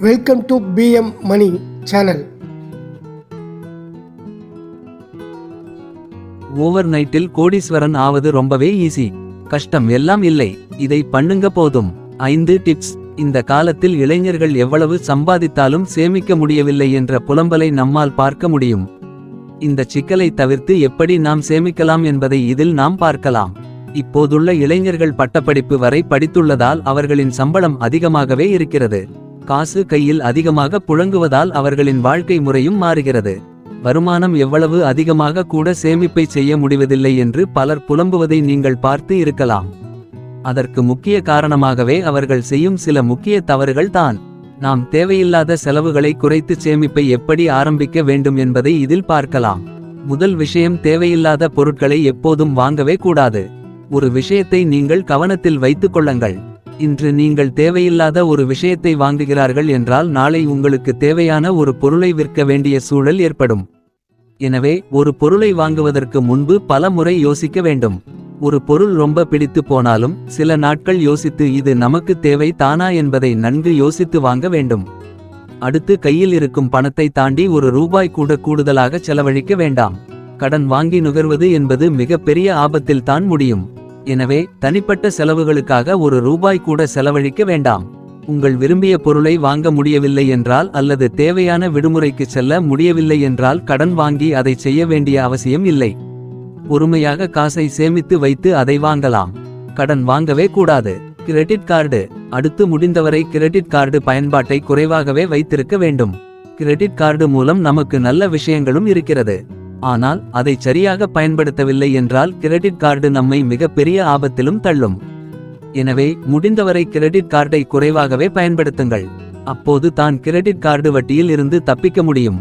Welcome to BM Mani channel. Over நைட்டில் கோடீஸ்வரன் ஆவது ரொம்பவே ஈஸி. கஷ்டம் எல்லாம் இல்லை, இதை பண்ணுங்க போதும். 5 டிப்ஸ். இந்த காலத்தில் இளைஞர்கள் எவ்வளவு சம்பாதித்தாலும் சேமிக்க முடியவில்லை என்ற புலம்பலை நம்மால் பார்க்க முடியும். இந்த சிக்கலை தவிர்த்து எப்படி நாம் சேமிக்கலாம் என்பதை இதில் நாம் பார்க்கலாம். இப்போதுள்ள இளைஞர்கள் பட்டப்படிப்பு வரை படித்துள்ளதால் அவர்களின் சம்பளம் அதிகமாகவே இருக்கிறது. காசு கையில் அதிகமாக புழங்குவதால் அவர்களின் வாழ்க்கை முறையும் மாறுகிறது. வருமானம் எவ்வளவு அதிகமாக கூட சேமிப்பை செய்ய முடிவதில்லை என்று பலர் புலம்புவதை நீங்கள் பார்த்து இருக்கலாம். அதற்கு முக்கிய காரணமாகவே அவர்கள் செய்யும் சில முக்கிய தவறுகள் தான். நாம் தேவையில்லாத செலவுகளை குறைத்து சேமிப்பை எப்படி ஆரம்பிக்க வேண்டும் என்பதை இதில் பார்க்கலாம். முதல் விஷயம், தேவையில்லாத பொருட்களை எப்போதும் வாங்கவே கூடாது. ஒரு விஷயத்தை நீங்கள் கவனத்தில் வைத்துக் கொள்ளுங்கள். இன்று நீங்கள் தேவையில்லாத ஒரு விஷயத்தை வாங்குகிறார்கள் என்றால் நாளை உங்களுக்கு தேவையான ஒரு பொருளை விற்க வேண்டிய சூழல் ஏற்படும். எனவே ஒரு பொருளை வாங்குவதற்கு முன்பு பல முறை யோசிக்க வேண்டும். ஒரு பொருள் ரொம்ப பிடித்து போனாலும் சில நாட்கள் யோசித்து இது நமக்கு தேவை தானா என்பதை நன்கு யோசித்து வாங்க வேண்டும். அடுத்து, கையில் இருக்கும் பணத்தை தாண்டி ₹1 கூட கூடுதலாக செலவழிக்க வேண்டாம். கடன் வாங்கி நுகர்வது என்பது மிக பெரிய ஆபத்தில் தான் முடியும். எனவே தனிப்பட்ட செலவுகளுக்காக ₹1 கூட செலவழிக்க வேண்டாம். உங்கள் விரும்பிய பொருளை வாங்க முடியவில்லை என்றால் அல்லது தேவையான விடுமுறைக்கு செல்ல முடியவில்லை என்றால் கடன் வாங்கி அதை செய்ய வேண்டிய அவசியம் இல்லை. பொறுமையாக காசை சேமித்து வைத்து அதை வாங்கலாம். கடன் வாங்கவே கூடாது. Credit card. அடுத்து, முடிந்தவரை கிரெடிட் கார்டு பயன்பாட்டை குறைவாகவே வைத்திருக்க வேண்டும். கிரெடிட் கார்டு மூலம் நமக்கு நல்ல விஷயங்களும் இருக்கிறது. ஆனால் அதை சரியாக பயன்படுத்தவில்லை என்றால் கிரெடிட் கார்டு நம்மை மிக பெரிய ஆபத்திலும் தள்ளும். எனவே முடிந்தவரை கிரெடிட் கார்டை குறைவாகவே பயன்படுத்துங்கள். அப்போது தான் கிரெடிட் கார்டு வட்டியில் இருந்து தப்பிக்க முடியும்.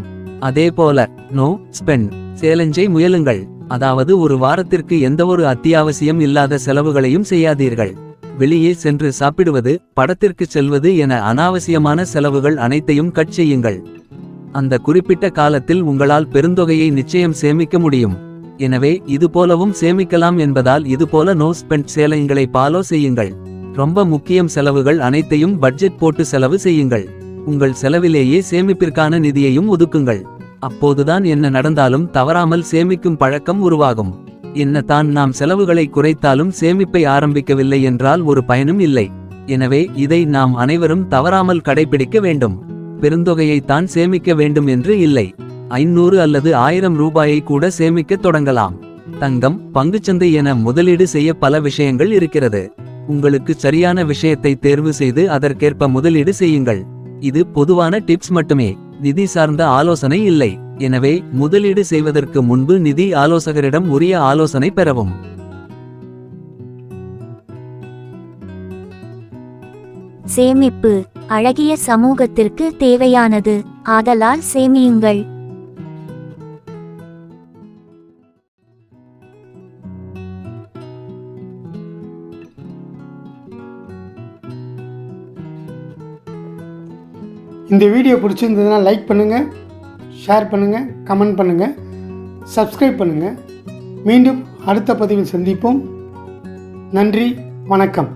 அதேபோல நோ ஸ்பெண்ட் சேலஞ்சை முயலுங்கள். அதாவது ஒரு வாரத்திற்கு எந்தவொரு அத்தியாவசியம் இல்லாத செலவுகளையும் செய்யாதீர்கள். வெளியே சென்று சாப்பிடுவது, படத்திற்கு செல்வது என அனாவசியமான செலவுகள் அனைத்தையும் கட் செய்யுங்கள். அந்த குறிப்பிட்ட காலத்தில் உங்களால் பெருந்தொகையை நிச்சயம் சேமிக்க முடியும். எனவே இது போலவும் சேமிக்கலாம் என்பதால் இதுபோல நோ ஸ்பெண்ட் சேலஞ்சுகளை ஃபாலோ செய்யுங்கள். ரொம்ப முக்கியம், செலவுகள் அனைத்தையும் பட்ஜெட் போட்டு செலவு செய்யுங்கள். உங்கள் செலவிலேயே சேமிப்பிற்கான நிதியையும் ஒதுக்குங்கள். அப்போதுதான் என்ன நடந்தாலும் தவறாமல் சேமிக்கும் பழக்கம் உருவாகும். என்ன தான் நாம் செலவுகளை குறைத்தாலும் சேமிப்பை ஆரம்பிக்கவில்லை என்றால் ஒரு பயனும் இல்லை. எனவே இதை நாம் அனைவரும் தவறாமல் கடைபிடிக்க வேண்டும். பெருந்தொகையை தான் சேமிக்க வேண்டும் என்று இல்லை. 500 அல்லது ₹1000 கூட சேமிக்க தொடங்கலாம். தங்கம், பங்குச்சந்தை என முதலீடு செய்ய பல விஷயங்கள் இருக்கிறது. உங்களுக்கு சரியான விஷயத்தை தேர்வு செய்து அதற்கேற்ப முதலீடு செய்யுங்கள். இது பொதுவான டிப்ஸ் மட்டுமே, நிதி சார்ந்த ஆலோசனை இல்லை. எனவே முதலீடு செய்வதற்கு முன்பு நிதி ஆலோசகரிடம் உரிய ஆலோசனை பெறவும். சேமிப்பு அழகிய சமூகத்திற்கு தேவையானது. ஆதலால் சேமியுங்கள். இந்த வீடியோ பிடிச்சிருந்ததுன்னா லைக் பண்ணுங்கள், ஷேர் பண்ணுங்கள், கமெண்ட் பண்ணுங்கள், சப்ஸ்கிரைப் பண்ணுங்கள். மீண்டும் அடுத்த பதிவில் சந்திப்போம். நன்றி, வணக்கம்.